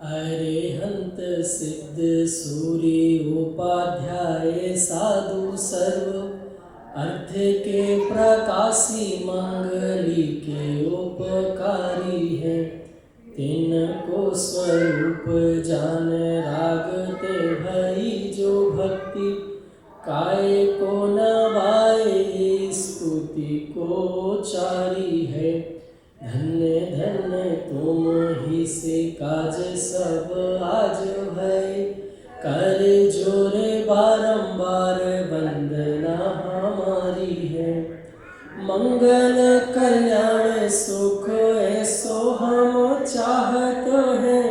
अरिहंत सिद्ध सूर्य उपाध्याय साधु सर्व अर्थ के प्रकाशी मंगली के उपकारी है। तिनको स्वरूप जान रागते भई जो भक्ति काय को नवाए स्तुति को चारी है। धन्य धन्य तुम ही से काज सब आज भय कर जोरे बारंबार वंदना हमारी है। मंगल कल्याण सुख ऐसो हम चाहत हैं।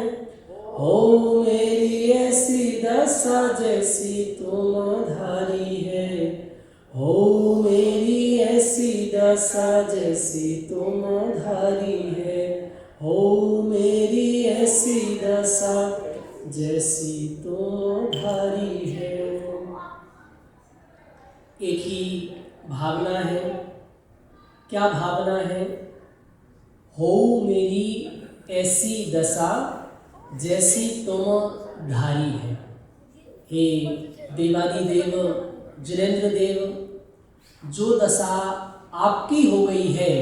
हो मेरी ऐसी दशा जैसी तुम धारी है। हो मेरी ऐसी दशा जैसी तुम धारी है। हो मेरी ऐसी दशा जैसी तुम धारी है। एक ही भावना है। क्या भावना है? हो मेरी ऐसी दशा जैसी तुम धारी है। हे देवादिदेव जिनेंद्र देव, जो दशा आपकी हो गई है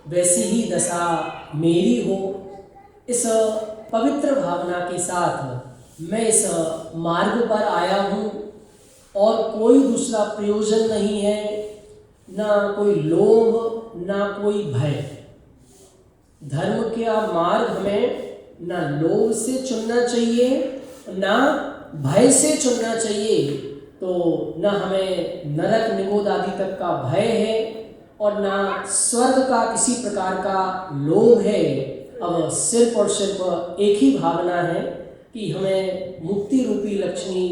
वैसी ही दशा मेरी हो। इस पवित्र भावना के साथ मैं इस मार्ग पर आया हूँ और कोई दूसरा प्रयोजन नहीं है, ना कोई लोभ ना कोई भय। धर्म का मार्ग हमें ना लोभ से चुनना चाहिए ना भय से चुनना चाहिए। तो न हमें नरक निगोद आदि तक का भय है और ना स्वर्ग का किसी प्रकार का लोभ है। अब सिर्फ और सिर्फ एक ही भावना है कि हमें मुक्ति रूपी लक्ष्मी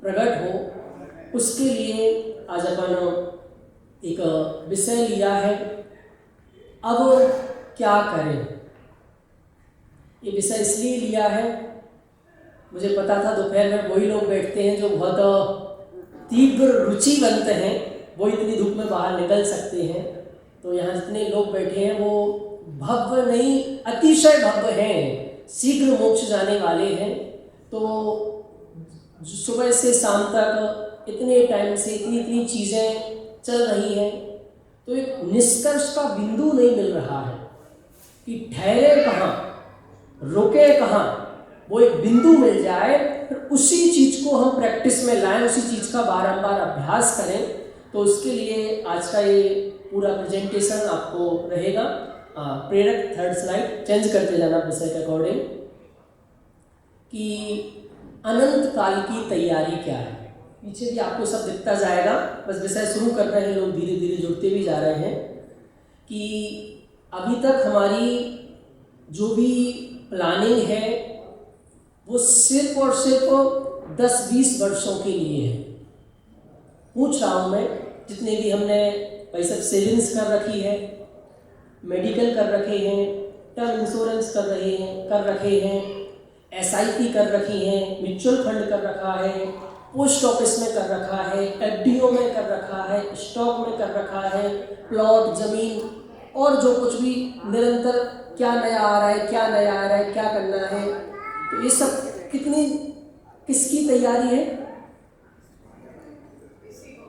प्रकट हो। उसके लिए आज अपन एक विषय लिया है। अब क्या करें? ये विषय इसलिए लिया है, मुझे पता था दोपहर में वही लोग बैठते हैं जो बहुत तीव्र रुचिवंत हैं, वो इतनी धूप में बाहर निकल सकते हैं। तो यहाँ जितने लोग बैठे हैं वो भव्य नहीं अतिशय भव्य हैं, शीघ्र मोक्ष जाने वाले हैं। तो सुबह से शाम तक इतने टाइम से इतनी चीज़ें चल रही हैं, तो एक निष्कर्ष का बिंदु नहीं मिल रहा है कि ठहरे कहाँ, रुके कहाँ। वो एक बिंदु मिल जाए, फिर उसी चीज़ को हम प्रैक्टिस में लाएं, उसी चीज़ का बारंबार अभ्यास करें। तो उसके लिए आज का ये पूरा प्रेजेंटेशन आपको रहेगा। प्रेरक थर्ड स्लाइड चेंज करते जाना विषय के अकॉर्डिंग कि अनंत काल की तैयारी क्या है। पीछे भी आपको सब दिखता जाएगा, बस विषय शुरू कर रहे हैं, लोग धीरे धीरे जुड़ते भी जा रहे हैं। कि अभी तक हमारी जो भी प्लानिंग है वो सिर्फ और सिर्फ 10-20 वर्षों के लिए है। पूछ रहा हूँ मैं, जितने भी हमने पैसा सेविंग्स कर रखी है, मेडिकल कर रखे हैं, टर्म इंश्योरेंस कर रखे हैं, SIP कर रखी हैं, म्यूचुअल फंड कर रखा है, पोस्ट ऑफिस में कर रखा है, FDO में कर रखा है, स्टॉक में कर रखा है, प्लॉट ज़मीन और जो कुछ भी निरंतर क्या नया आ रहा है, क्या नया आ रहा है, क्या करना है। तो ये सब किसकी तैयारी है?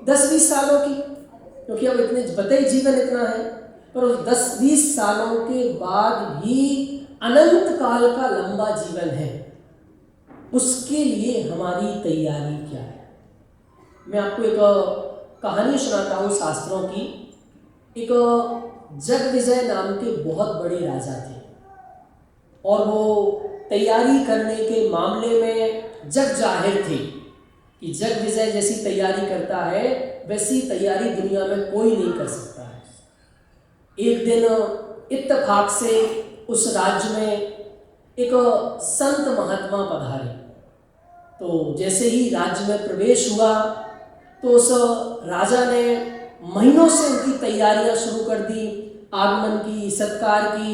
10-20 सालों की, क्योंकि अब इतने बताए जीवन इतना है। पर उस 10-20 सालों के बाद भी अनंत काल का लंबा जीवन है। उसके लिए हमारी तैयारी क्या है? मैं आपको एक कहानी सुनाता हूँ शास्त्रों की। एक जगविजय नाम के बहुत बड़े राजा थे और वो तैयारी करने के मामले में जग जाहिर थे कि जगविजय जैसी तैयारी करता है वैसी तैयारी दुनिया में कोई नहीं कर सकता है। एक दिन इत्तेफाक से उस राज्य में एक संत महात्मा पधारे। तो जैसे ही राज्य में प्रवेश हुआ तो उस राजा ने महीनों से उनकी तैयारियां शुरू कर दी, आगमन की, सत्कार की।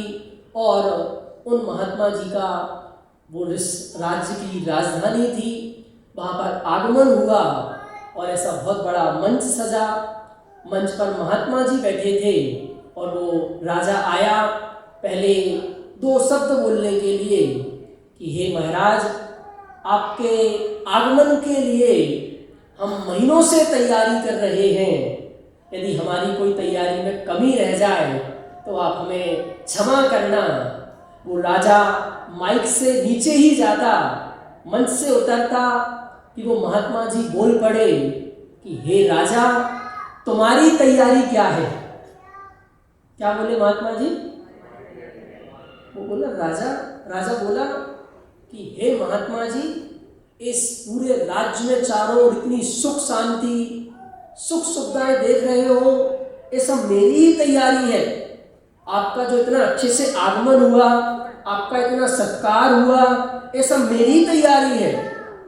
और उन महात्मा जी का वो राज्य की राजधानी थी, वहाँ पर आगमन हुआ और ऐसा बहुत बड़ा मंच सजा। मंच पर महात्मा जी बैठे थे और वो राजा आया। पहले 2 शब्द बोलने के लिए कि हे महाराज, आपके आगमन के लिए हम महीनों से तैयारी कर रहे हैं। यदि हमारी कोई तैयारी में कमी रह जाए तो आप हमें क्षमा करना। वो राजा माइक से नीचे ही जाता, मंच से उतरता कि वो महात्मा जी बोल पड़े कि हे राजा, तुम्हारी तैयारी क्या है? क्या बोले महात्मा जी? वो बोला राजा बोला कि हे महात्मा जी, इस पूरे राज्य में चारों ओर इतनी सुख शांति, सुख सुविधाएं देख रहे हो, ये सब मेरी ही तैयारी है। आपका जो इतना अच्छे से आगमन हुआ, आपका इतना सत्कार हुआ, ये सब मेरी तैयारी है।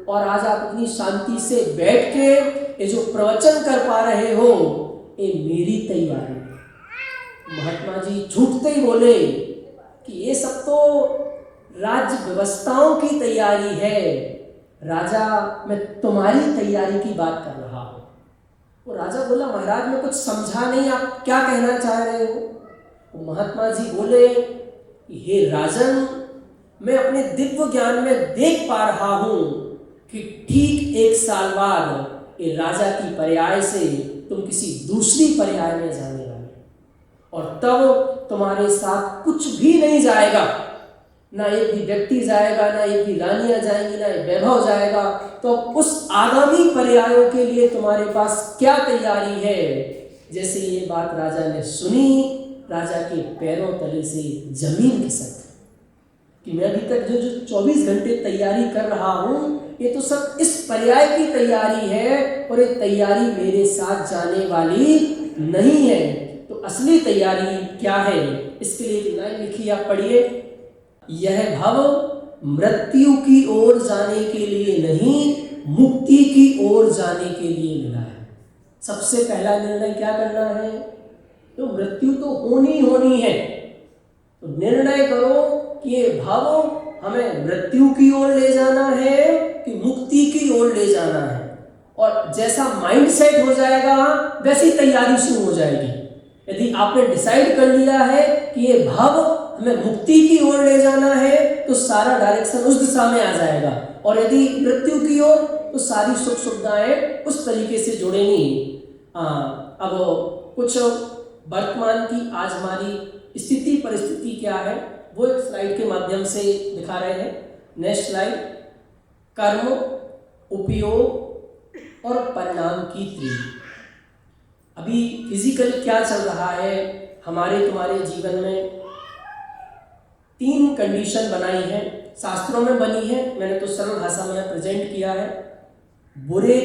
और आज आप इतनी शांति से बैठ के ये जो प्रवचन कर पा रहे हो, ये मेरी तैयारी है। महात्मा जी झूठते ही बोले कि ये सब तो राज्य व्यवस्थाओं की तैयारी है। राजा, मैं तुम्हारी तैयारी की बात कर रहा हूँ। वो राजा बोला, महाराज मैं कुछ समझा नहीं, आप क्या कहना चाह रहे हो? वो महात्मा जी बोले कि हे राजन, मैं अपने दिव्य ज्ञान में देख पा रहा हूँ कि ठीक 1 साल बाद ये राजा की पर्याय से तुम किसी दूसरी पर्याय में जाने वाले, और तब तुम्हारे साथ कुछ भी नहीं जाएगा, ना एक भी व्यक्ति जाएगा, ना एक भी रानियां जाएंगी, ना एक वैभव जाएगा। तो उस आगामी पर्यायों के लिए तुम्हारे पास क्या तैयारी है? जैसे ये बात राजा ने सुनी, राजा के पैरों तले से जमीन खिसक कि मैं अभी तक जो 24 घंटे तैयारी कर रहा हूँ, ये तो सब इस पर्याय की तैयारी है, और ये तैयारी मेरे साथ जाने वाली नहीं है। तो असली तैयारी क्या है? इसके लिए एक लाइन लिखी, आप पढ़िए। यह भव मृत्यु की ओर जाने के लिए नहीं, मुक्ति की ओर जाने के लिए मिला है। सबसे पहला निर्णय क्या करना है? तो मृत्यु तो होनी है, तो निर्णय करो कि ये भव हमें मृत्यु की ओर ले जाना है कि मुक्ति की ओर ले जाना है। और जैसा माइंड सेट हो जाएगा, वैसी तैयारी शुरू हो जाएगी। यदि आपने डिसाइड कर लिया है कि ये भव हमें मुक्ति की ओर ले जाना है, तो सारा डायरेक्शन उस दिशा में आ जाएगा। और यदि मृत्यु की ओर, तो सारी सुख सुविधाएं उस तरीके से जुड़ेंगी। अब कुछ वर्तमान की आज हमारी स्थिति परिस्थिति क्या है, वो एक स्लाइड के माध्यम से दिखा रहे हैं। Next slide. कर्म, उपयोग और परिणाम की तीव्र। अभी फिजिकल क्या चल रहा है हमारे तुम्हारे जीवन में? 3 कंडीशन बनाई है, शास्त्रों में बनी है, मैंने तो सरल भाषा में प्रेजेंट किया है। बुरे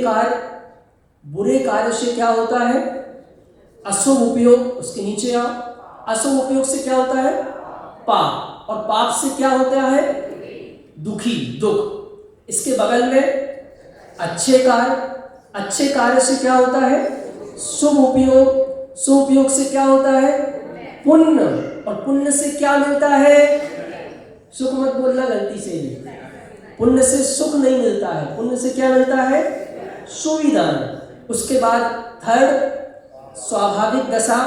कार्य से क्या होता है? अशुभ उपयोग। उसके नीचे आओ। अशुभ उपयोग से क्या होता है? पाप। और पाप से क्या होता है? दुख। इसके बगल में अच्छे कार्य से क्या होता है? शुभ उपयोग से क्या होता है? पुण्य। और पुण्य से क्या मिलता है? सुख मत बोलना गलती से भी। पुण्य से सुख नहीं मिलता है, पुण्य से क्या मिलता है? सुविधान। उसके बाद थर्ड, स्वाभाविक दशा,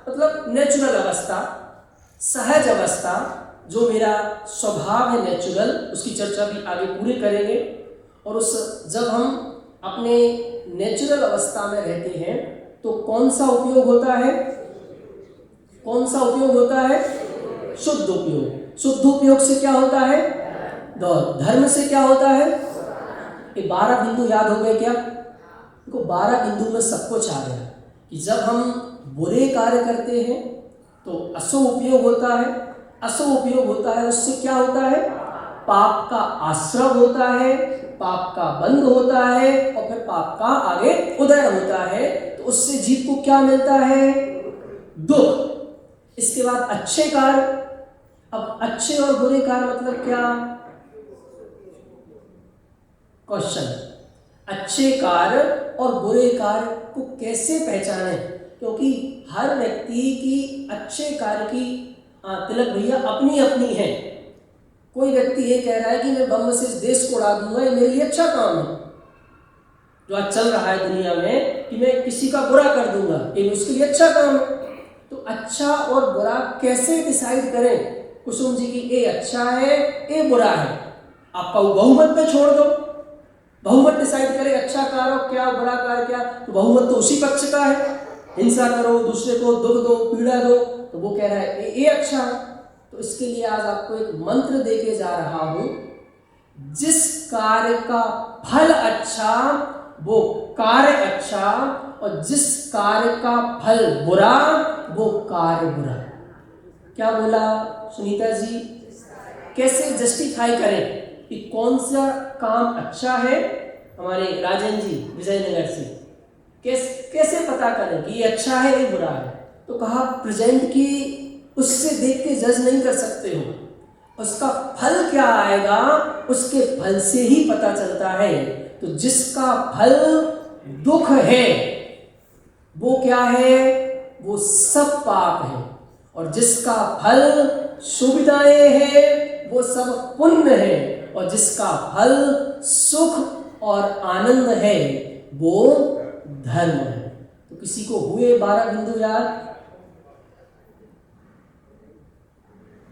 मतलब नेचुरल अवस्था, सहज अवस्था, जो मेरा स्वभाव है नेचुरल, उसकी चर्चा भी आगे पूरी करेंगे। और जब हम अपने नेचुरल अवस्था में रहते हैं तो कौन सा उपयोग होता है? शुद्ध उपयोग। शुद्ध उपयोग से क्या होता है? धर्म से क्या होता है? ये 12 बिंदु याद हो गए क्या? देखो 12 बिंदु में सब कुछ आ गया कि जब हम बुरे कार्य करते हैं तो अशुभ उपयोग होता है। अशुभ उपयोग होता है, उससे क्या होता है? पाप का आश्रय होता है, पाप का बंध होता है, और फिर पाप का आगे उदय होता है। तो उससे जीव को क्या मिलता है? दुख। इसके बाद अच्छे कार्य। अब अच्छे और बुरे कार्य मतलब क्या? क्वेश्चन। अच्छे कार्य और बुरे कार्य को कैसे पहचानें? क्योंकि हर व्यक्ति की अच्छे कार्य की तिलक भैया अपनी अपनी है। कोई व्यक्ति ये कह रहा है कि मैं बम से इस देश को उड़ा दूंगा, ये मेरे लिए अच्छा काम है। जो आज चल रहा है दुनिया में कि मैं किसी का बुरा कर दूंगा, ये उसके लिए अच्छा काम है। तो अच्छा और बुरा कैसे डिसाइड करें? कुसुम जी की ए अच्छा है, ए बुरा है। आपका वो बहुमत पे छोड़ दो, बहुमत डिसाइड करे अच्छा कार्य क्या बुरा कार्य क्या, तो बहुमत तो उसी पक्ष का है। हिंसा करो, दूसरे को दुख दो, पीड़ा दो, तो वो कह रहा है ये अच्छा है। तो इसके लिए आज आपको एक मंत्र देके जा रहा हूं, जिस कार्य का फल अच्छा वो कार्य अच्छा, और जिस कार्य का फल बुरा वो कार्य बुरा। क्या बोला सुनीता जी? कैसे जस्टिफाई करें कि कौन सा काम अच्छा है? हमारे राजन जी विजयनगर से कैसे पता करें कि ये अच्छा है ये बुरा है? तो कहा प्रेजेंट की उससे देख के जज नहीं कर सकते हो, उसका फल क्या आएगा उसके फल से ही पता चलता है। तो जिसका फल दुख है वो क्या है? वो सब पाप है, और जिसका फल सुविधाएं है वो सब पुण्य है, और जिसका फल सुख और आनंद है वो धर्म है। तो किसी को हुए 12 बिंदु याद?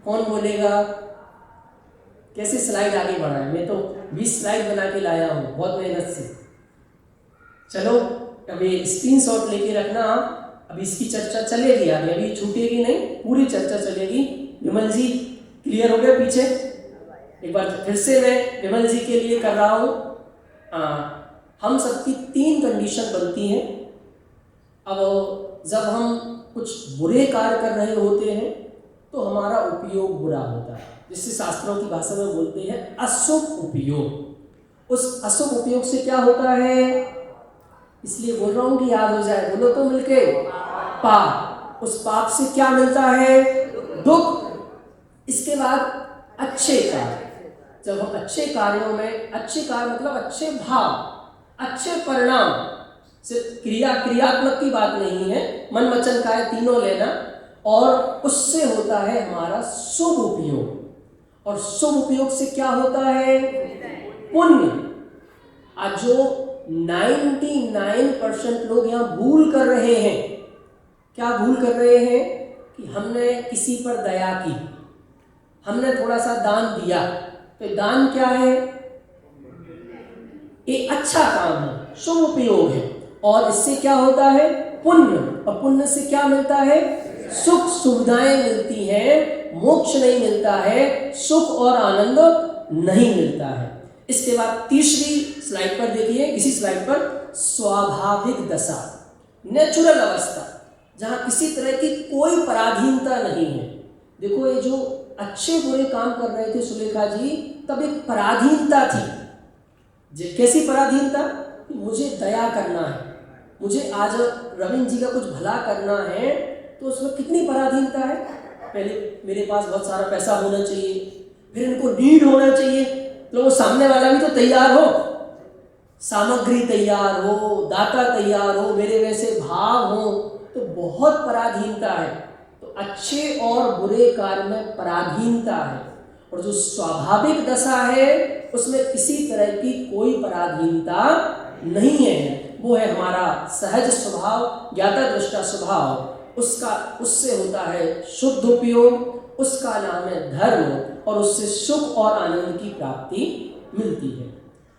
कौन बोलेगा? कैसे स्लाइड आगे बढ़ाए? मैं तो 20 स्लाइड बना के लाया हूं बहुत मेहनत से। चलो अभी स्क्रीनशॉट लेके रखना, अभी इसकी चर्चा चलेगी आगे, अभी छूटेगी नहीं, पूरी चर्चा चलेगी। विमल जी क्लियर हो गया पीछे? एक बार फिर से मैं विमल जी के लिए कर रहा हूं। हम सबकी 3 कंडीशन बनती हैं। अब जब हम कुछ बुरे कार्य कर रहे होते हैं तो हमारा उपयोग बुरा होता है, जिससे शास्त्रों की भाषा में बोलते हैं अशुभ उपयोग। उस अशुभ उपयोग से क्या होता है? इसलिए बोल रहा हूं कि याद हो जाए, बोलो तो मिलके, पाप। उस पाप से क्या मिलता है? दुख। इसके बाद अच्छे कार्य। जब हम अच्छे कार्यों में, अच्छे कार्य मतलब अच्छे भाव, अच्छे परिणाम, सिर्फ क्रियात्मक की बात नहीं है, मन वचन काया तीनों लेना, और उससे होता है हमारा शुभ उपयोग। और शुभ उपयोग से क्या होता है? पुण्य। आज जो 99% लोग यहाँ भूल कर रहे हैं, क्या भूल कर रहे हैं? कि हमने किसी पर दया की, हमने थोड़ा सा दान दिया, तो दान क्या है? एक अच्छा काम है, शुभ उपयोग है, और इससे क्या होता है? पुण्य। और पुण्य से क्या मिलता है? सुख सुविधाएं मिलती हैं, मोक्ष नहीं मिलता है, सुख और आनंद नहीं मिलता है। इसके बाद तीसरी स्लाइड पर देखिए, इसी स्लाइड पर, स्वाभाविक दशा, नेचुरल अवस्था, जहां किसी तरह की कोई पराधीनता नहीं है। देखो ये जो अच्छे बुरे काम कर रहे थे सुलेखा जी, तब एक पराधीनता थी। कैसी पराधीनता? मुझे दया करना है, मुझे आज रविंद्र जी का कुछ भला करना है, तो उसमें कितनी पराधीनता है। पहले मेरे पास बहुत सारा पैसा होना चाहिए, फिर इनको नीड होना चाहिए, तो वो सामने वाला भी तो तैयार हो, सामग्री तैयार हो, दाता तैयार हो, मेरे वैसे भाव हो, तो बहुत पराधीनता है। तो अच्छे और बुरे कार्य में पराधीनता है, और जो स्वाभाविक दशा है उसमें किसी तरह की कोई पराधीनता नहीं है। वो है हमारा सहज स्वभाव, ज्ञाता दृष्टा स्वभाव, उससे होता है शुद्ध उपयोग, उसका नाम है धर्म, और उससे सुख और आनंद की प्राप्ति मिलती है।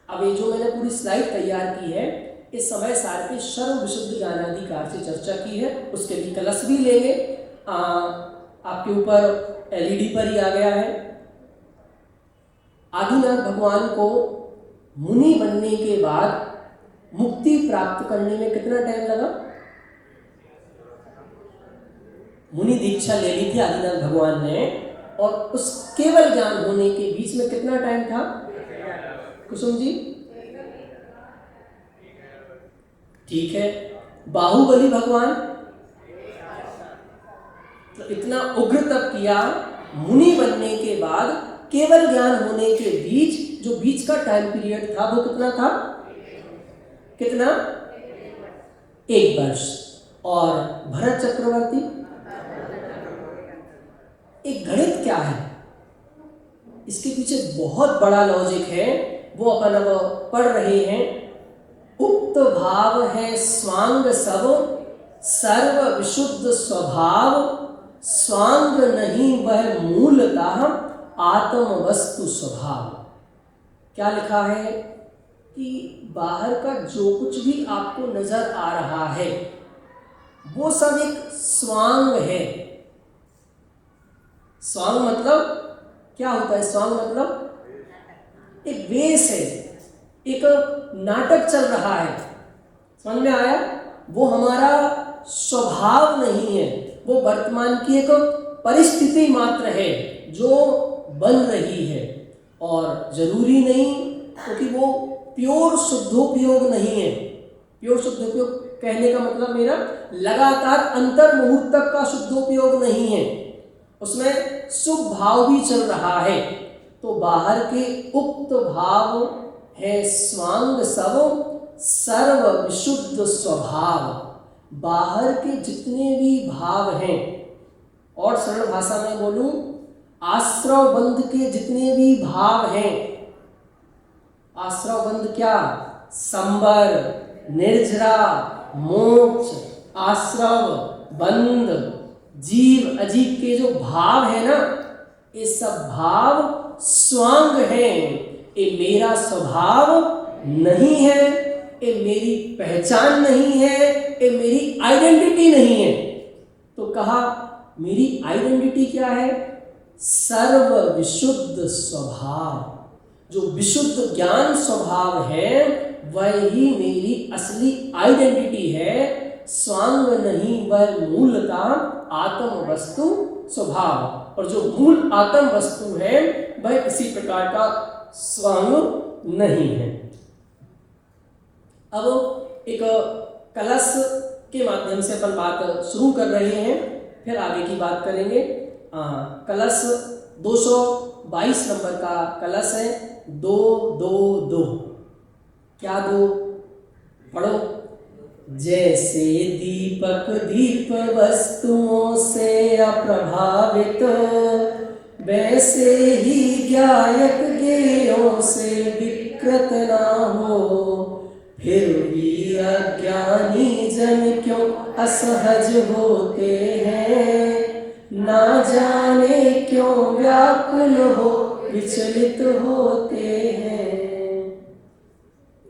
अब ये जो मैंने पूरी स्लाइड तैयार की है, इस समय सार के सर्व विशुद्ध ज्ञानाधिकार से चर्चा की है, उसके लिए कलश भी लेंगे। आपके ऊपर एलईडी पर ही आ गया है। आदिनाथ भगवान को मुनि बनने के बाद मुक्ति प्राप्त करने में कितना टाइम लगा? मुनि दीक्षा ले ली थी आदिनाथ भगवान ने, और उस केवल ज्ञान होने के बीच में कितना टाइम था कुसुम जी? ठीक है। बाहुबली भगवान तो इतना उग्र तप किया, मुनि बनने के बाद केवल ज्ञान होने के बीच जो बीच का टाइम पीरियड था वो कितना था? कितना? 1 वर्ष। और भरत चक्रवर्ती, एक गणित क्या है, इसके पीछे बहुत बड़ा लॉजिक है, वो अपन अब पढ़ रहे हैं। उक्त भाव है स्वांग सब, सर्व विशुद्ध स्वभाव, स्वांग नहीं वह मूलतः आत्म वस्तु स्वभाव। क्या लिखा है कि बाहर का जो कुछ भी आपको नजर आ रहा है वो सब एक स्वांग है। स्वांग मतलब क्या होता है? स्वांग मतलब एक वेश है, एक नाटक चल रहा है। समझ में आया? वो हमारा स्वभाव नहीं है, वो वर्तमान की एक परिस्थिति मात्र है जो बन रही है, और जरूरी नहीं, क्योंकि वो प्योर शुद्धोपयोग नहीं है। प्योर शुद्धोपयोग कहने का मतलब मेरा लगातार अंतर मुहूर्त तक का शुद्धोपयोग नहीं है, उसमें शुभ भाव भी चल रहा है। तो बाहर के उक्त भाव है स्वांग सब सर्व विशुद्ध स्वभाव। बाहर के जितने भी भाव हैं, और सरल भाषा में बोलूं, आश्रव बंध के जितने भी भाव हैं, आश्रव बंध क्या? संबर, निर्जरा, मोक्ष, आश्रव बंध, जीव अजीव के जो भाव है ना, ये सब भाव स्वांग हैं। ये मेरा स्वभाव नहीं है, ये मेरी पहचान नहीं है, ये मेरी आइडेंटिटी नहीं है। तो कहा मेरी आइडेंटिटी क्या है? सर्व विशुद्ध स्वभाव। जो विशुद्ध ज्ञान स्वभाव है वही मेरी असली आइडेंटिटी है। स्वांग नहीं, वह मूलता आत्म वस्तु स्वभाव। और जो मूल आत्म वस्तु है वह किसी प्रकार का स्वांग नहीं है। अब एक कलश के माध्यम से अपन बात शुरू कर रहे हैं, फिर आगे की बात करेंगे। कलश 222 नंबर का कलश है, 222। क्या दो? पढ़ो। जैसे दीपक दीप वस्तुओं से अप्रभावित, वैसे ही ज्ञायक ज्ञेयों से विकृत ना हो। फिर भी अज्ञानी जन क्यों असहज होते हैं, ना जाने क्यों व्याकुल हो विचलित होते हैं।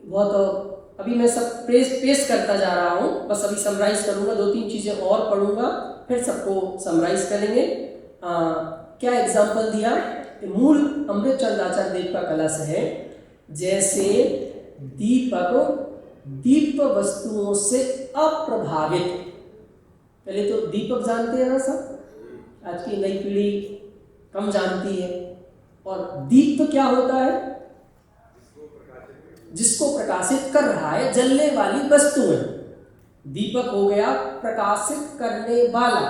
बहुत अभी मैं सब पेश करता जा रहा हूँ, बस अभी समराइज करूँगा, 2-3 चीज़ें और पढ़ूंगा, फिर सबको समराइज करेंगे। क्या एग्जाम्पल दिया? मूल अमृत चंद आचार्य देव का कलश है। जैसे दीपक दीप वस्तुओं से अप्रभावित। पहले तो दीपक जानते हैं ना सब, आज की नई पीढ़ी कम जानती है। और दीप क्या होता है? जिसको प्रकाशित कर रहा है, जलने वाली वस्तुएं। दीपक हो गया प्रकाशित करने वाला,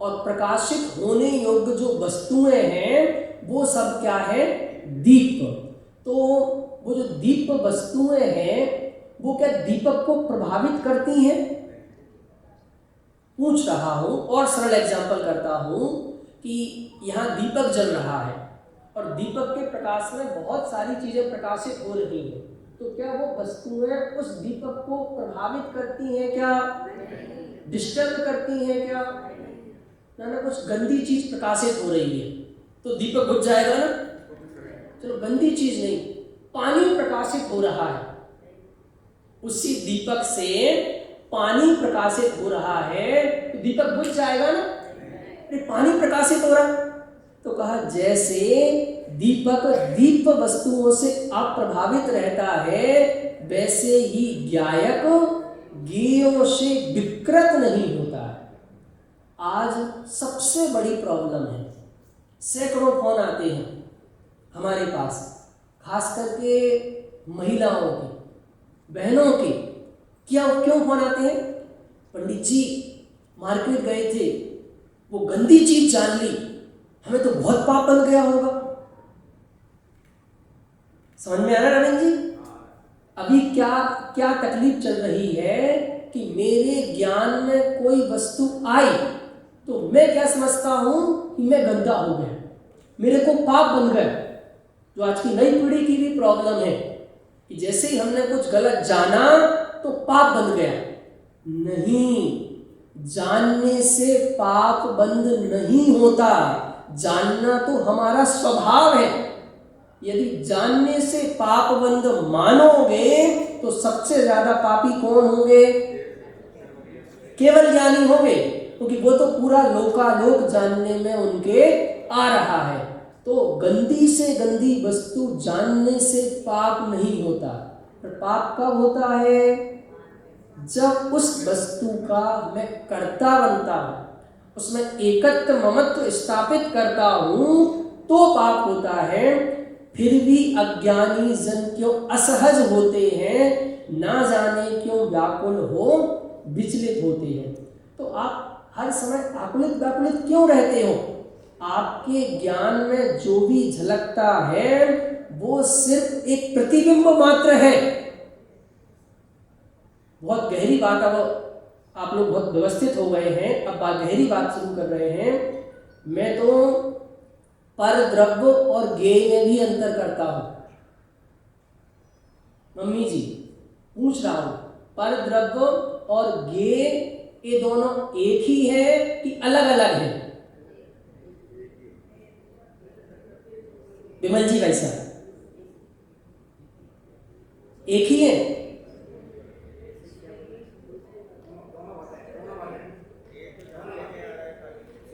और प्रकाशित होने योग्य जो वस्तुएं हैं वो सब क्या है? दीप। तो वो जो दीप वस्तुएं हैं वो क्या दीपक को प्रभावित करती हैं? पूछ रहा हूं, और सरल एग्जांपल करता हूं कि यहां दीपक जल रहा है और दीपक के प्रकाश में बहुत सारी चीजें प्रकाशित हो रही हैं, तो क्या वो वस्तुएं उस दीपक को प्रभावित करती हैं? क्या डिस्टर्ब करती हैं? क्या ना कुछ गंदी चीज प्रकाशित हो रही है तो दीपक बुझ जाएगा ना? चलो गंदी चीज नहीं, पानी प्रकाशित हो रहा है, उसी दीपक से पानी प्रकाशित हो रहा है तो दीपक बुझ जाएगा ना? पानी प्रकाशित हो रहा। तो कहा जैसे दीपक दीप वस्तुओं से अप्रभावित रहता है, वैसे ही ज्ञायक ज्ञेयों से विकृत नहीं होता है। आज सबसे बड़ी प्रॉब्लम है, सैकड़ों फोन आते हैं हमारे पास, खास करके महिलाओं के, बहनों के। क्यों फोन आते हैं? पंडित जी मार्केट गए थे, वो गंदी चीज जान ली, हमें तो बहुत पाप बन गया होगा। समझ में आ रहा है रविंद्र जी? अभी क्या क्या तकलीफ चल रही है कि मेरे ज्ञान में कोई वस्तु आई तो मैं क्या समझता हूं कि मैं गंदा हो गया, मेरे को पाप बन गया। जो आज की नई पीढ़ी की भी प्रॉब्लम है कि जैसे ही हमने कुछ गलत जाना तो पाप बन गया। नहीं, जानने से पाप बंद नहीं होता, जानना तो हमारा स्वभाव है। यदि जानने से पापबंध मानोगे तो सबसे ज्यादा पापी कौन होंगे? केवल ज्ञानी होंगे, क्योंकि वो तो पूरा लोकालोक जानने में उनके आ रहा है। तो गंदी से गंदी वस्तु जानने से पाप नहीं होता, पर पाप कब होता है? जब उस वस्तु का मैं कर्ता बनता हूं, उसमें एकत्व ममत्व स्थापित करता हूं, तो पाप होता है। फिर भी अज्ञानी जन क्यों असहज होते हैं, ना जाने क्यों व्याकुल हो विचलित होते हैं। तो आप हर समय आकुलित व्याकुलित क्यों रहते हो? आपके ज्ञान में जो भी झलकता है वो सिर्फ एक प्रतिबिंब मात्र है। बहुत गहरी बात, अब आप लोग बहुत व्यवस्थित हो गए हैं, अब गहरी बात शुरू कर रहे हैं। मैं तो पर द्रव्य और ज्ञेय में भी अंतर करता हूं। मम्मी जी पूछ रहा हूं, पर द्रव्य और ज्ञेय ये दोनों एक ही है कि अलग अलग है? विमल जी भाई साहब, एक ही है?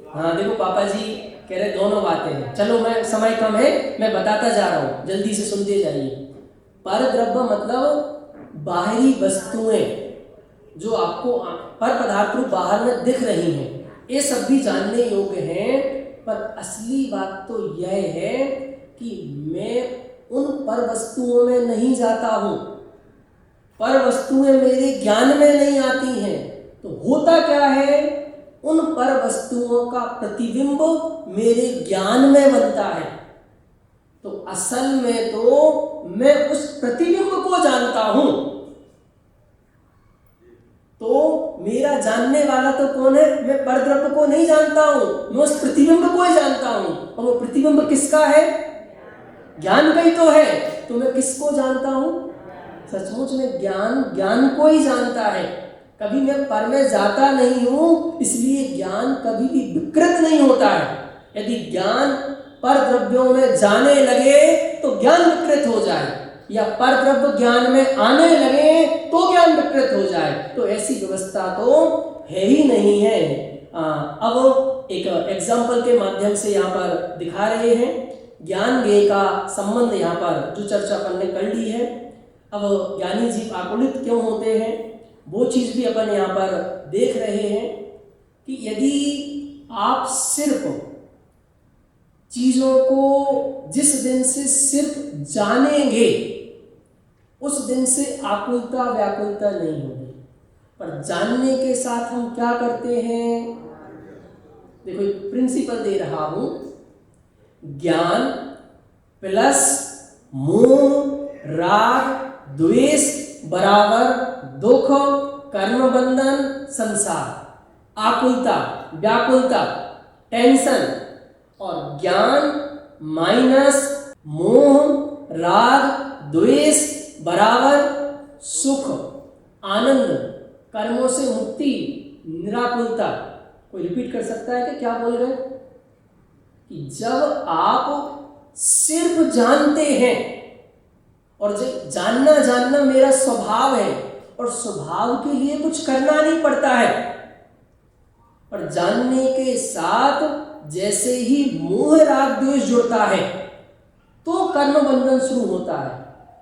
हाँ देखो पापा जी कह रहे दोनों बातें हैं। चलो मैं, समय कम है, मैं बताता जा रहा हूं, जल्दी से सुनते जाइए। पर द्रव्य मतलब बाहरी वस्तुएं जो आपको पर पदार्थ रूप बाहर में दिख रही हैं, ये सब भी जानने योग्य हैं। पर असली बात तो यह है कि मैं उन पर वस्तुओं में नहीं जाता हूं, पर वस्तुएं मेरे ज्ञान में नहीं आती हैं। तो होता क्या है, उन पर वस्तुओं का प्रतिबिंब मेरे ज्ञान में बनता है। तो असल में तो मैं उस प्रतिबिंब को जानता हूं। तो मेरा जानने वाला तो कौन है? मैं परद्रव्य को नहीं जानता हूं, मैं उस प्रतिबिंब को ही जानता हूं। और वो प्रतिबिंब किसका है? ज्ञान का ही तो है। तो मैं किसको जानता हूं? सचमुच में ज्ञान को ही जानता है। कभी मैं पर में जाता नहीं हूं, इसलिए ज्ञान कभी भी विकृत नहीं होता है। यदि ज्ञान पर द्रव्यों में जाने लगे तो ज्ञान विकृत हो जाए, या पर द्रव्य ज्ञान में आने लगे तो ज्ञान विकृत हो जाए, तो ऐसी व्यवस्था तो है ही नहीं है। अब एक एग्जाम्पल के माध्यम से यहाँ पर दिखा रहे हैं। ज्ञान ज्ञेय का संबंध यहाँ पर जो चर्चा अपन ने कर ली है। अब ज्ञानी जीव आकुलित क्यों होते हैं, वो चीज भी अपन यहाँ पर देख रहे हैं कि यदि आप सिर्फ चीजों को जिस दिन से सिर्फ जानेंगे, उस दिन से आकुलता व्याकुलता नहीं होगी। पर जानने के साथ हम क्या करते हैं? देखो एक प्रिंसिपल दे रहा हूं, ज्ञान प्लस मोह राग द्वेष बराबर दुख कर्म बंधन संसार, आकुलता व्याकुलता टेंशन। और ज्ञान माइनस मोह राग द्वेष बराबर सुख आनंद, कर्मों से मुक्ति निराकुलता। कोई रिपीट कर सकता है कि क्या बोल रहे? कि जब आप सिर्फ जानते हैं, और जानना मेरा स्वभाव है, और स्वभाव के लिए कुछ करना नहीं पड़ता है, पर जानने के साथ जैसे ही मोह राग द्वेष जुड़ता है तो कर्म बंधन शुरू होता है,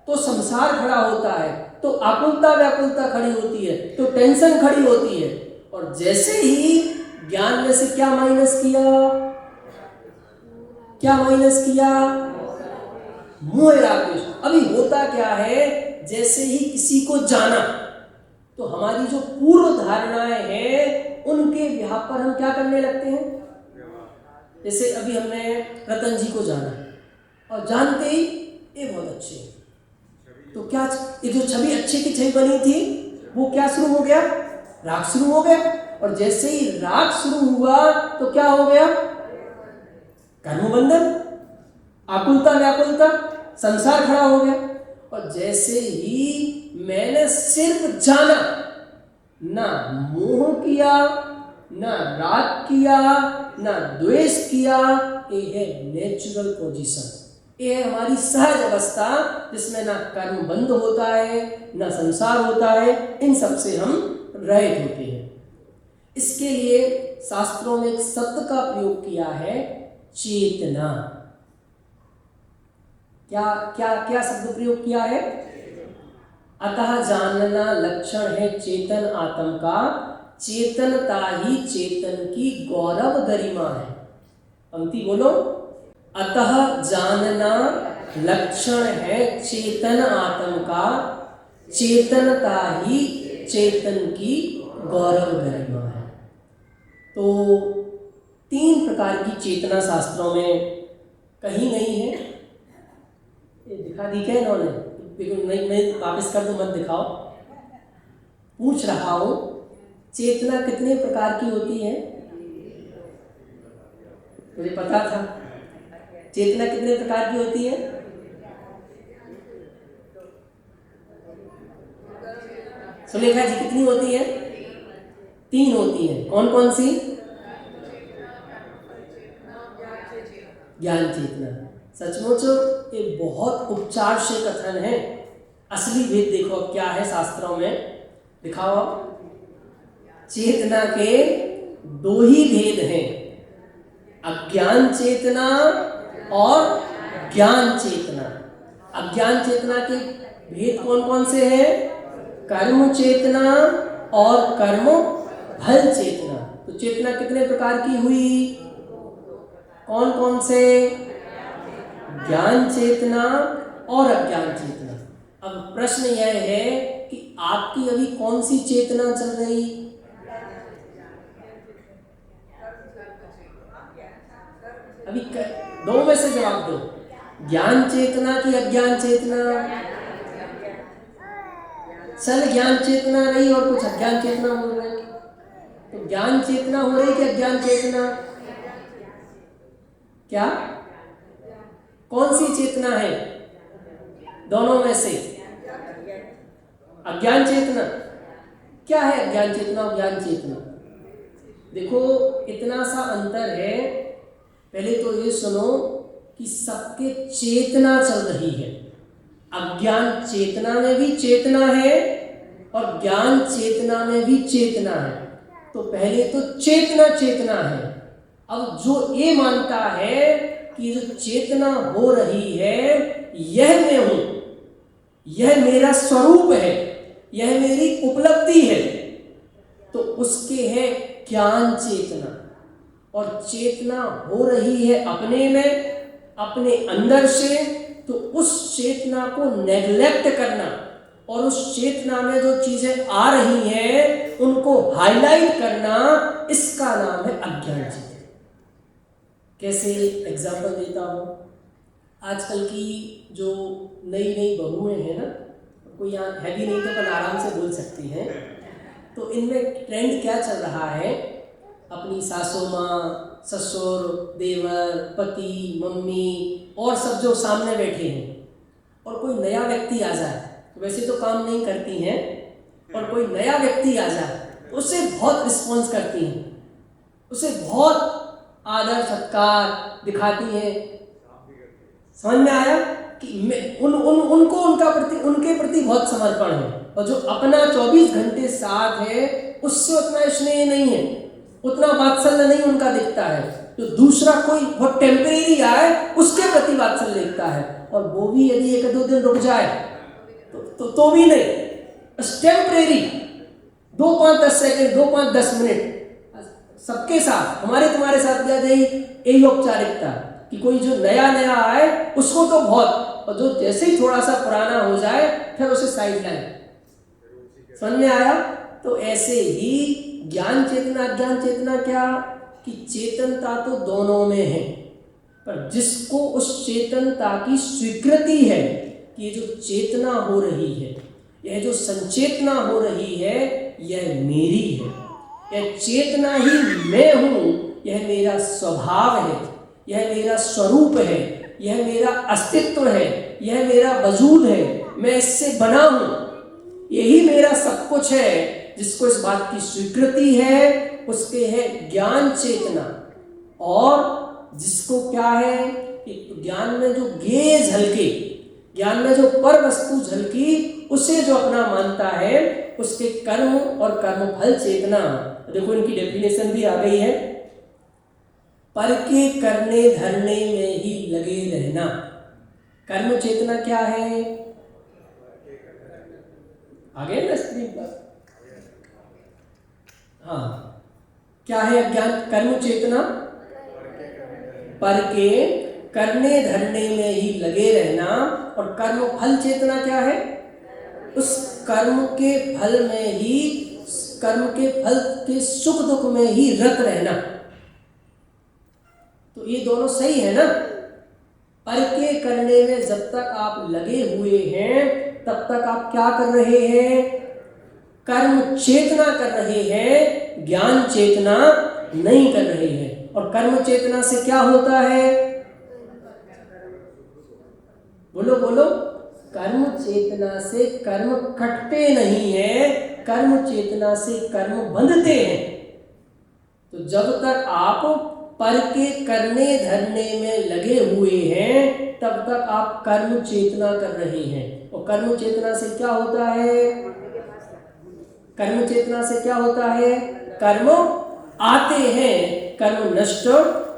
तो संसार खड़ा होता है, तो आकुलता व्याकुलता खड़ी होती है, तो टेंशन खड़ी होती है। और जैसे ही ज्ञान में से क्या माइनस किया? क्या माइनस किया? मोह राग द्वेष। अभी होता क्या है, जैसे ही किसी को जाना तो हमारी जो पूर्व धारणाएं हैं उनके बिहार पर हम क्या करने लगते हैं। जैसे अभी हमने रतन जी को जाना, और जानते ही ये बहुत अच्छे हैं, तो क्या ये जो छवि अच्छे की छवि बनी थी वो क्या शुरू हो गया? राग शुरू हो गया। और जैसे ही राग शुरू हुआ तो क्या हो गया? कर्म बंधन, आकुलता व्याकुलता, संसार खड़ा हो गया। और जैसे ही मैंने सिर्फ जाना, ना मोह किया, ना राग किया, ना द्वेष किया, ये है नेचुरल पोजीशन। ये है हमारी सहज अवस्था, जिसमें ना कर्म बंध होता है, ना संसार होता है, इन सब से हम रहित होते हैं। इसके लिए शास्त्रों में एक शब्द का प्रयोग किया है, चेतना। क्या क्या क्या शब्द प्रयोग किया है? अतः जानना लक्षण है चेतन आत्म का, चेतनता ही चेतन की गौरव गरिमा है। पंक्ति बोलो। अतः जानना लक्षण है चेतन आत्म का, चेतनता ही चेतन की गौरव गरिमा है। तो 3 प्रकार की चेतना शास्त्रों में कहीं नहीं है। ये दिखा दी क्या इन्होंने? नहीं वापस कर दो, मत दिखाओ। पूछ रहा हूं, चेतना कितने प्रकार की होती है? मुझे पता था। चेतना कितने प्रकार की होती है? सुलेखा जी कितनी होती है? 3 होती है। कौन कौन सी? ज्ञान चेतना। सचमुच ये बहुत उपचार से कथन है। असली भेद देखो क्या है शास्त्रों में, दिखाओ। चेतना के 2 ही भेद हैं, अज्ञान चेतना और ज्ञान चेतना। अज्ञान चेतना के भेद कौन कौन से हैं? कर्म चेतना और कर्म फल चेतना। तो चेतना कितने प्रकार की हुई? कौन कौन से? ज्ञान चेतना और अज्ञान चेतना। अब प्रश्न यह है कि आपकी अभी कौन सी चेतना चल रही? अभी 2 में से जवाब दो, ज्ञान चेतना की अज्ञान चेतना? चल ज्ञान चेतना रही और कुछ अज्ञान चेतना हो रहा है। तो ज्ञान चेतना हो रही कि अज्ञान चेतना? क्या कौन सी चेतना है दोनों में से? अज्ञान चेतना। क्या है अज्ञान चेतना और ज्ञान चेतना? देखो इतना सा अंतर है। पहले तो ये सुनो कि सबके चेतना चल रही है। अज्ञान चेतना में भी चेतना है और ज्ञान चेतना में भी चेतना है। तो पहले तो चेतना चेतना है। अब जो ये मानता है कि जो चेतना हो रही है यह मैं हूं, यह मेरा स्वरूप है, यह मेरी उपलब्धि है, तो उसके है ज्ञान चेतना। और चेतना हो रही है अपने में, अपने अंदर से, तो उस चेतना को नेग्लेक्ट करना और उस चेतना में जो चीजें आ रही हैं उनको हाईलाइट करना, इसका नाम है अज्ञान चेतना। कैसे एग्जाम्पल देता हूँ। आजकल की जो नई नई बहुएं हैं ना, कोई यहाँ है भी नहीं तो अपन आराम से बोल सकती हैं। तो इनमें ट्रेंड क्या चल रहा है? अपनी सासू माँ, ससुर, देवर, पति, मम्मी और सब जो सामने बैठे हैं, और कोई नया व्यक्ति आ जाए, तो वैसे तो काम नहीं करती हैं, और कोई नया व्यक्ति आ जाए तो उससे बहुत रिस्पॉन्स करती हैं, उसे बहुत आदर सत्कार दिखाती हैं। समझ में आया कि उनको उनके प्रति बहुत समर्पण है। और जो अपना 24 घंटे साथ है उससे उतना स्नेह नहीं है, उतना वात्सल्य नहीं उनका दिखता है। जो दूसरा कोई बहुत टेम्परेरी आए उसके प्रति वात्सल्य दिखता है, और वो भी यदि 1-2 दिन रुक जाए तो भी नहीं, टेम्परेरी 2-5-10 सेकंड, 2-5-10 मिनट सबके साथ, हमारे तुम्हारे साथ क्या यही औपचारिकता कि कोई जो नया नया आए उसको तो बहुत, और जो जैसे ही थोड़ा सा पुराना हो जाए फिर उसे साइड लाइन। समझ में आया? तो ऐसे ही ज्ञान चेतना अज्ञान चेतना क्या कि चेतनता तो दोनों में है, पर जिसको उस चेतनता की स्वीकृति है कि ये जो चेतना हो रही है, यह जो संचेतना हो रही है, यह मेरी है, यह चेतना ही मैं हूं, यह मेरा स्वभाव है, यह मेरा स्वरूप है, यह मेरा अस्तित्व है, यह मेरा वजूद है, मैं इससे बना हूं, यही मेरा सब कुछ है। जिसको इस बात की स्वीकृति है उसके है ज्ञान चेतना। और जिसको क्या है कि ज्ञान में जो ज्ञेय झलके, ज्ञान में जो पर वस्तु झलकी, उसे जो अपना मानता है, उसके कर्म और कर्मफल चेतना, देखो इनकी डेफिनेशन भी आ गई है, पर के करने धरने में ही लगे रहना। कर्म चेतना क्या है? आगे ना स्क्रीन पर, हाँ, क्या है अज्ञान? कर्म चेतना पर के करने धरने में ही लगे रहना, और कर्म फल चेतना क्या है? उस कर्म के फल में ही, कर्म के फल के सुख दुख में ही रत रहना। तो ये दोनों सही है ना? पर के करने में जब तक आप लगे हुए हैं, तब तक आप क्या कर रहे हैं? कर्म चेतना कर रहे हैं, ज्ञान चेतना नहीं कर रहे हैं। और कर्म चेतना से क्या होता है? बोलो बोलो। कर्म चेतना से कर्म कटते नहीं है, कर्म चेतना से कर्म बंधते हैं। तो जब तक आप पर के करने धरने में लगे हुए हैं, तब तक आप कर्म चेतना कर रहे हैं। और कर्म चेतना से क्या होता है? कर्म चेतना से क्या होता है? कर्म आते हैं, कर्म नष्ट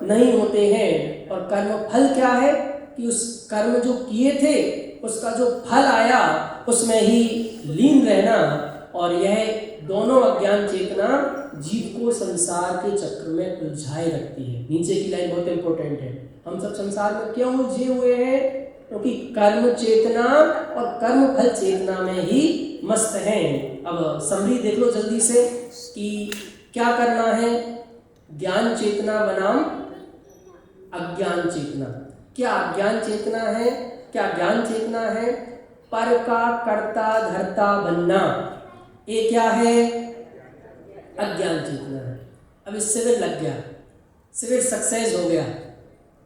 नहीं होते हैं। और कर्म फल क्या है? कि उस कर्म जो किए थे, उसका जो फल आया, उसमें ही लीन रहना। और यह दोनों अज्ञान चेतना जीव को संसार के चक्र में उलझाए रखती है। नीचे की लाइन बहुत इंपॉर्टेंट है। हम सब संसार में क्यों उलझे हुए हैं? क्योंकि कर्म चेतना और कर्म फल चेतना में ही मस्त हैं। अब समरी देख लो जल्दी से कि क्या करना है। ज्ञान चेतना बनाम अज्ञान चेतना। क्या अज्ञान चेतना है? क्या ज्ञान चेतना है? पर का कर्ता धर्ता बनना, ये क्या है? अज्ञान चेतना है। अब इस शिविर लग गया, शिविर सक्सेस हो गया।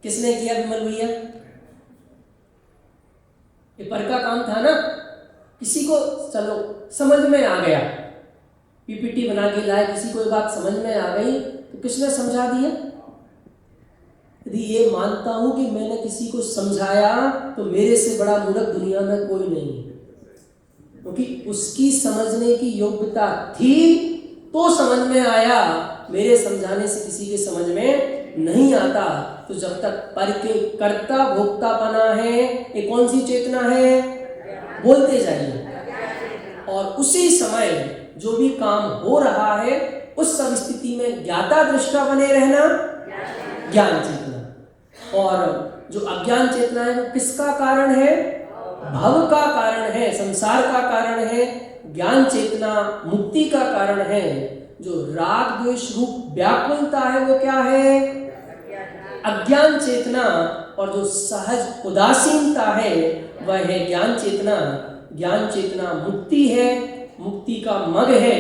किसने किया विमल भैया? ये पर का काम था ना। किसी को चलो समझ में आ गया, पीपीटी बना के लाए, किसी को ये बात समझ में आ गई तो किसने समझा दिया? यदि ये मानता हूं कि मैंने किसी को समझाया तो मेरे से बड़ा मूर्ख दुनिया में कोई नहीं है, क्योंकि उसकी समझने की योग्यता थी तो समझ में आया। मेरे समझाने से किसी के समझ में नहीं आता। तो जब तक पर के कर्ता भोक्ता बना है, ये कौन सी चेतना है? बोलते जाइए। और उसी समय जो भी काम हो रहा है, उस सब स्थिति में ज्ञाता दृष्टा बने रहना, ज्ञान चेतना। और जो अज्ञान चेतना है, वो किसका कारण है? भव का कारण है, संसार का कारण है। ज्ञान चेतना मुक्ति का कारण है। जो राग द्वेष रूप व्याकुलता है, वो क्या है? अज्ञान चेतना। और जो सहज उदासीनता है, वह है ज्ञान चेतना। ज्ञान चेतना मुक्ति है, मुक्ति का मग है,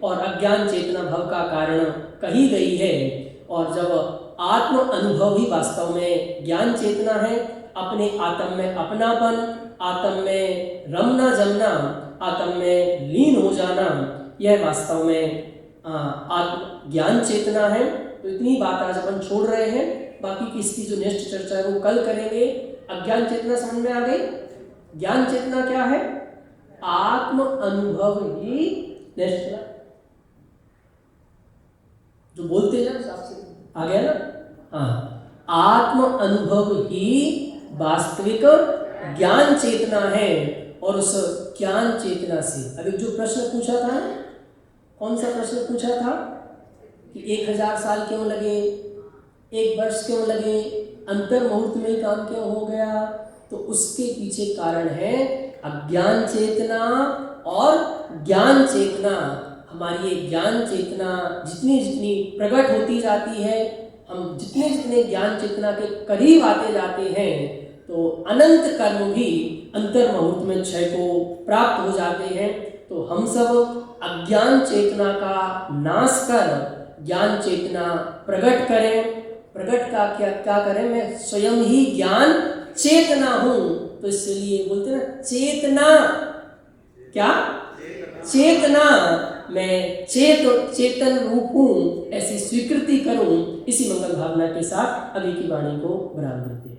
और अज्ञान चेतना भव का कारण कही गई है। और जब आत्म अनुभव ही वास्तव में ज्ञान चेतना है, अपने आत्म में अपनापन, आत्म में रमना जमना, आत्म में लीन हो जाना, यह वास्तव में आत्म ज्ञान चेतना है। तो इतनी बात आज अपन छोड़ रहे हैं। बाकी की इसकी जो नेक्स्ट चर्चा है वो कल करेंगे। अज्ञान चेतना समझ में आ गई? ज्ञान चेतना क्या है? आत्म अनुभव ही नेक्स्ट जो बोलते हैं आपसे आ गया ना। हाँ, आत्म अनुभव ही वास्तविक ज्ञान चेतना है। और उस ज्ञान चेतना से अभी जो प्रश्न पूछा था, कौन सा प्रश्न पूछा था कि 1000 साल क्यों लगे, 1 वर्ष क्यों लगे, अंतर मुहूर्त में ही काम क्यों हो गया? तो उसके पीछे कारण है अज्ञान चेतना और ज्ञान चेतना। हमारी ये ज्ञान चेतना जितनी जितनी प्रकट होती जाती है, हम जितने जितने ज्ञान चेतना के करीब आते जाते हैं, तो अनंत कर्म भी अंतर मुहूर्त में क्षय को प्राप्त हो जाते हैं। तो हम सब अज्ञान चेतना का नाश कर ज्ञान चेतना प्रकट करें। प्रकट का क्या करें? मैं स्वयं ही ज्ञान चेतना हूँ। तो इसलिए बोलते हैं ना, चेतना क्या? चेतना। मैं चेतन रूप हूँ, ऐसी स्वीकृति करूँ। इसी मंगल भावना के साथ अभी की वाणी को विराम देते हैं।